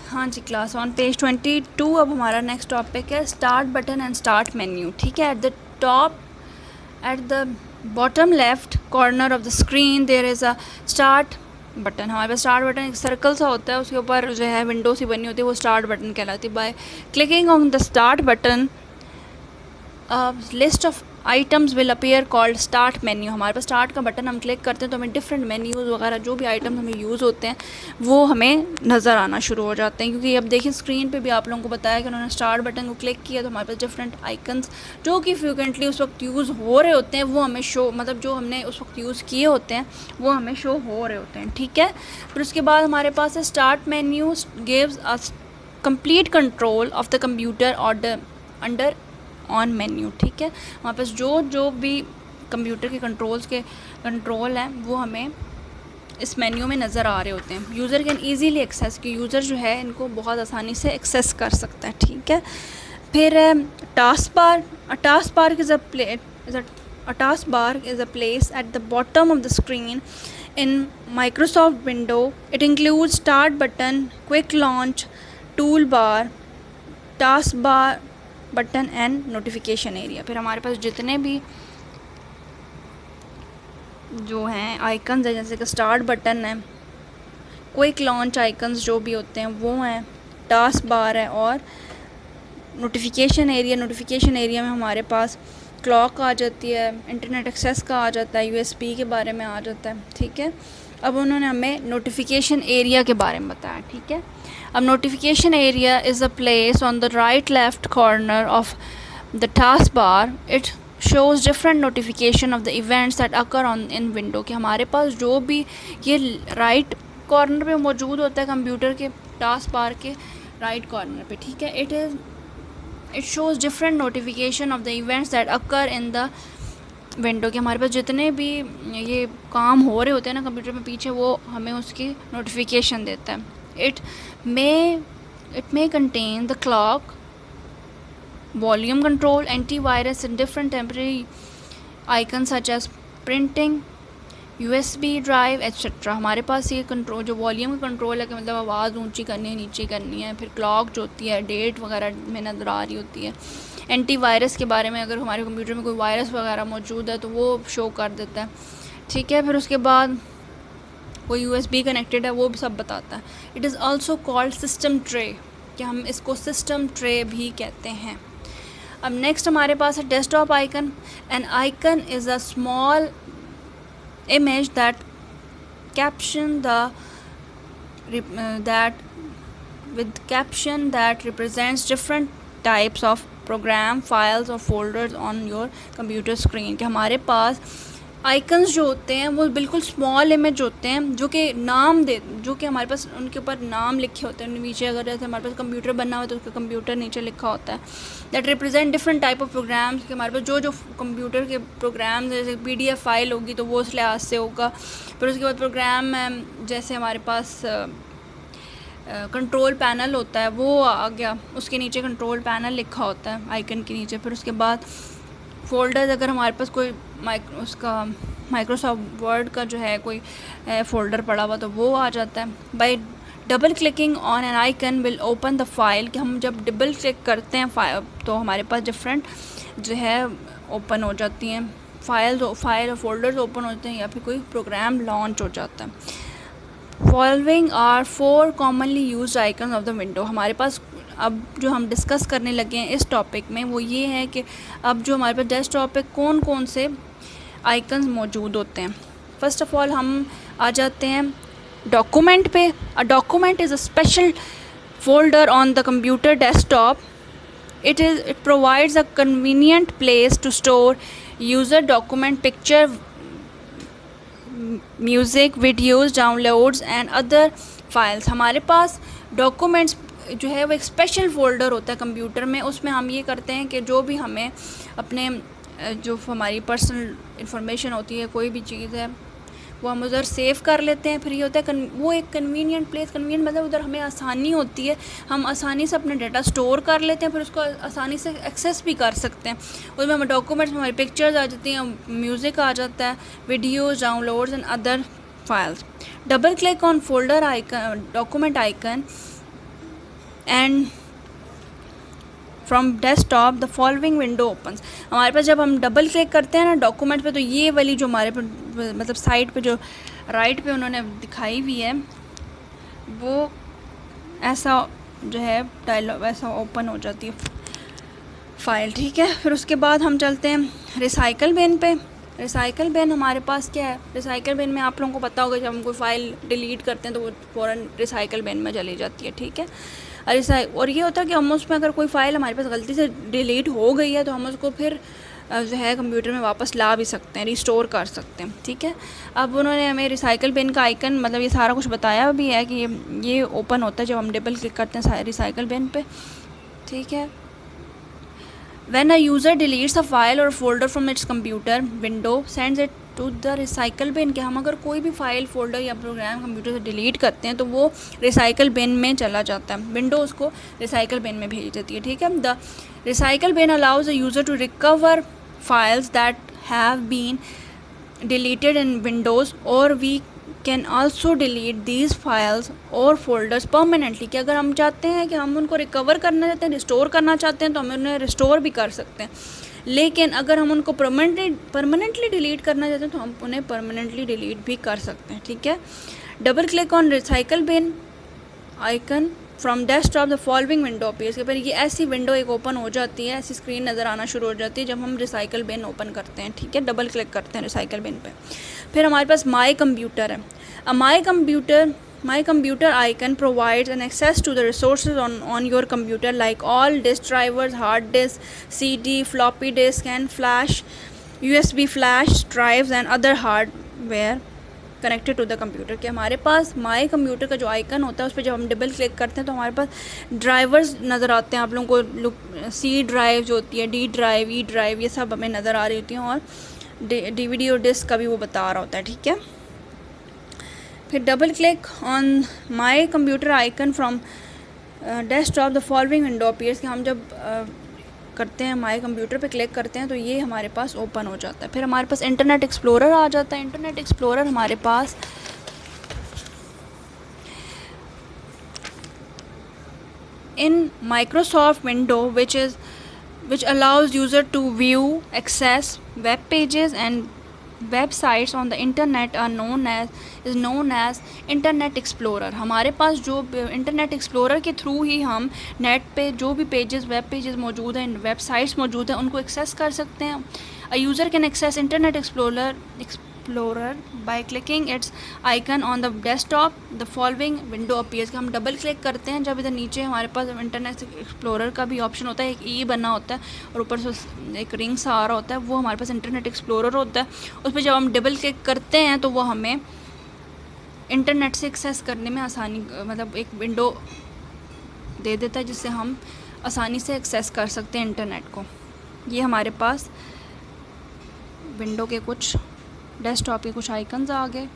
हाँ जी, class on page 22। अब हमारा नेक्स्ट टॉपिक है start button and start menu. ठीक है, at the bottom left corner of the screen there is a start button. हमारे पास स्टार्ट बटन एक सर्कल सा होता है, उसके ऊपर जो है विंडो सी बनी होती है, वो स्टार्ट बटन कहलाती है। By clicking on the start button list of items will appear called start menu. हमारे पास स्टार्ट का बटन हम क्लिक करते हैं तो हमें डिफरेंट मेन्यूज़ वगैरह जो भी आइटम्स हमें यूज़ होते हैं वो हमें नज़र आना शुरू हो जाते हैं। क्योंकि अब देखिए स्क्रीन पे भी आप लोगों को बताया कि उन्होंने स्टार्ट बटन को क्लिक किया तो हमारे पास डिफरेंट आइकन्स जो कि फ्रिक्वेंटली उस वक्त यूज़ हो रहे होते हैं वो हमें शो, मतलब जो हमने उस वक्त यूज़ किए होते हैं वो हमें शो हो रहे होते हैं। ठीक है, फिर उसके बाद हमारे पास है start menu gives us complete control of the computer और अंडर ऑन मेन्यू। ठीक है, हमारे पास जो भी कंप्यूटर के कंट्रोल हैं वो हमें इस मेन्यू में नज़र आ रहे होते हैं। यूज़र कैन ईजीली एक्सेस, कि यूज़र जो है इनको बहुत आसानी से एक्सेस कर सकता है। ठीक है, फिर task bar is a place at the bottom of the screen in Microsoft window. It include start button, quick launch, tool bar, task bar button and notification area. फिर हमारे पास जितने भी जो हैं आइकन्स हैं, जैसे कि स्टार्ट बटन है, क्विक लॉन्च आइकन्स जो भी होते हैं वो हैं, टास्क बार है और नोटिफिकेशन एरिया में हमारे पास क्लॉक आ जाती है, इंटरनेट एक्सेस का आ जाता है, यूएसबी के बारे में आ जाता है। ठीक है, अब उन्होंने हमें नोटिफिकेशन एरिया के बारे में बताया। ठीक है, अब notification area is a place on the right left corner of the task bar. It shows different notification of the events that occur on in window. कि हमारे पास जो भी ये राइट कॉर्नर पे मौजूद होता है कंप्यूटर के टास्क बार के राइट कॉर्नर पे। ठीक है, it shows different notification of the events that occur in the window. के हमारे पास जितने भी ये काम हो रहे होते हैं ना कंप्यूटर में पीछे, वो हमें उसकी नोटिफिकेशन देता है। It may contain the clock, volume control, antivirus and different temporary icon such as printing, USB drive etcetera. हमारे पास ये कंट्रोल, जो वॉल्यूम का कंट्रोल है कि मतलब आवाज़ ऊंची करनी है, नीचे करनी है। फिर क्लॉक जो होती है डेट वगैरह में नज़र आ रही होती है। एंटीवायरस के बारे में, अगर हमारे कंप्यूटर में कोई वायरस वगैरह मौजूद है तो वो शो कर देता है। ठीक है, फिर उसके बाद कोई यूएसबी कनेक्टेड है वो भी सब बताता है। It is also called system tray, कि हम इसको सिस्टम ट्रे भी कहते हैं। अब नेक्स्ट हमारे पास है desktop icon. N icon is a small image that represents different types of program files or folders on your computer screen। कि हमारे पास आइकन्स जो होते हैं वो बिल्कुल स्मॉल इमेज होते हैं जो कि हमारे पास उनके ऊपर नाम लिखे होते हैं नीचे। अगर जैसे हमारे पास कंप्यूटर बना हुआ है तो उसका कंप्यूटर नीचे लिखा होता है। That represent different type of programs. कि हमारे पास जो कंप्यूटर के प्रोग्राम्स, जैसे PDF फाइल होगी तो वो उस लिहाज से होगा। फिर उसके बाद प्रोग्राम जैसे हमारे पास कंट्रोल पैनल होता है वो आ गया, उसके नीचे कंट्रोल पैनल लिखा होता है आइकन के नीचे। फिर उसके बाद फ़ोल्डर्स, अगर हमारे पास कोई माइक्रोसॉफ्ट वर्ड का जो है कोई फ़ोल्डर पड़ा हुआ तो वो आ जाता है। Bye double clicking on an icon will open the file. कि हम जब डबल क्लिक करते हैं तो हमारे पास डिफरेंट जो है ओपन हो जाती हैं फाइल और फोल्डर्स ओपन होते हैं, या फिर कोई प्रोग्राम लॉन्च हो जाता है। Following are 4 commonly used icon of the window. हमारे पास अब जो हम डिस्कस करने लगे हैं इस टॉपिक में वो ये है कि अब जो हमारे पास डेस्कटॉप पे कौन कौन से आइकन्स मौजूद होते हैं। फर्स्ट ऑफ ऑल हम आ जाते हैं डॉक्यूमेंट पे। A document is a special folder on the computer desktop. It provides a convenient place to store user document, picture, music, videos, downloads and other files. हमारे पास documents जो है वो एक स्पेशल फ़ोल्डर होता है कंप्यूटर में। उसमें हम ये करते हैं कि जो भी हमें अपने जो हमारी पर्सनल इंफॉर्मेशन होती है, कोई भी चीज़ है, वो हम उधर सेव कर लेते हैं। फिर ये होता है वो एक कन्वीनियंट प्लेस, कन्वीनियंट मतलब उधर हमें आसानी होती है, हम आसानी से अपना डाटा स्टोर कर लेते हैं, फिर उसको आसानी से एक्सेस भी कर सकते हैं। उसमें हमें डॉक्यूमेंट्स, हमारी पिक्चर्स आ जाती हैं, म्यूज़िक आ जाता है, videos, downloads and other files. Double click on folder icon, document icon and from desktop the following window opens. हमारे पास जब हम डबल क्लिक करते हैं ना डॉक्यूमेंट पे, तो ये वाली जो हमारे पे मतलब साइड पे जो राइट पे उन्होंने दिखाई हुई है वो ऐसा जो है डायलॉग ऐसा ओपन हो जाती है फ़ाइल, ठीक है। फिर उसके बाद हम चलते हैं रिसाइकल बिन पे। रिसाइकल बिन हमारे पास क्या है, रिसाइकल बिन में आप लोगों को पता होगा जब हम कोई फ़ाइल डिलीट करते हैं तो वो फ़ौरन रिसाइकल बिन में चली जाती है, ठीक है। और ये होता है कि हम उसमें अगर कोई फ़ाइल हमारे पास गलती से डिलीट हो गई है तो हम उसको फिर जो है कंप्यूटर में वापस ला भी सकते हैं, रिस्टोर कर सकते हैं, ठीक है। अब उन्होंने हमें रिसाइकल बिन का आइकन मतलब ये सारा कुछ बताया भी है कि ये ओपन होता है जब हम डबल क्लिक करते हैं रिसाइकल बिन पे, ठीक है। When a user deletes a file or folder from its computer window, sends it to the recycle bin, कि हम अगर कोई भी फाइल फोल्डर या प्रोग्राम कंप्यूटर से डिलीट करते हैं तो वो रिसाइकल बिन में चला जाता है, विंडो उसको रिसाइकल बिन में भेज देती है, ठीक है। The recycle bin allows the user to recover files that have been deleted in Windows और we can also delete these files और फोल्डर्स परमानेंटली, कि अगर हम चाहते हैं कि हम उनको रिकवर करना चाहते हैं, रिस्टोर करना चाहते हैं तो हम उन्हें रिस्टोर भी कर सकते हैं, लेकिन अगर हम उनको परमानेंटली डिलीट करना चाहते हैं तो हम उन्हें परमानेंटली डिलीट भी कर सकते हैं, ठीक है। Double click on recycle bin icon from desktop the following window appears, के पर ये ऐसी विंडो एक ओपन हो जाती है, ऐसी स्क्रीन नज़र आना शुरू हो जाती है जब हम रिसाइकल बिन ओपन करते हैं, ठीक है। डबल क्लिक करते हैं रिसाइकल बिन पे। फिर हमारे पास माई कंप्यूटर है। My computer icon provides an access to the resources on your computer like all disk drivers, hard disk, CD, floppy disk and flash, USB flash drives and other hardware connected to the computer. कि हमारे पास my computer का जो icon होता है उस पर जब हम डबल क्लिक करते हैं तो हमारे पास ड्राइवर्स नज़र आते हैं आप लोगों को, सी ड्राइव जो होती है, डी ड्राइव, ई ड्राइव, ये सब हमें नज़र आ रही होती हैं और DVD और डिस्क का भी वो बता रहा होता है, ठीक है। फिर double click on my computer icon from desktop the following window appears, कि हम जब करते हैं माई कंप्यूटर पे क्लिक करते हैं तो ये हमारे पास ओपन हो जाता है। फिर हमारे पास इंटरनेट एक्सप्लोरर आ जाता है। इंटरनेट एक्सप्लोरर हमारे पास in Microsoft window which allows user to view, access web pages and websites on the internet is known as internet Explorer. हमारे पास जो इंटरनेट एक्सप्लोरर के थ्रू ही हम नेट पे जो भी पेजेस, वेब पेजेस मौजूद हैं, वेबसाइट्स मौजूद हैं, उनको एक्सेस कर सकते हैं। A user can access Internet Explorer by clicking its icon on the desktop the following window appears, कि हम डबल क्लिक करते हैं जब इधर नीचे हमारे पास इंटरनेट एक्सप्लोरर का भी ऑप्शन होता है, एक ई बना होता है और ऊपर से एक रिंग सा आ रहा होता है, वो हमारे पास इंटरनेट एक्सप्लोरर होता है। उस पर जब हम डबल क्लिक करते हैं तो वो हमें इंटरनेट से एक्सेस करने में आसानी, मतलब एक विंडो दे देता है जिससे हम आसानी से एक्सेस कर सकते हैं इंटरनेट को। ये हमारे पास विंडो के कुछ डेस्कटॉप के कुछ आइकन्स आ गए।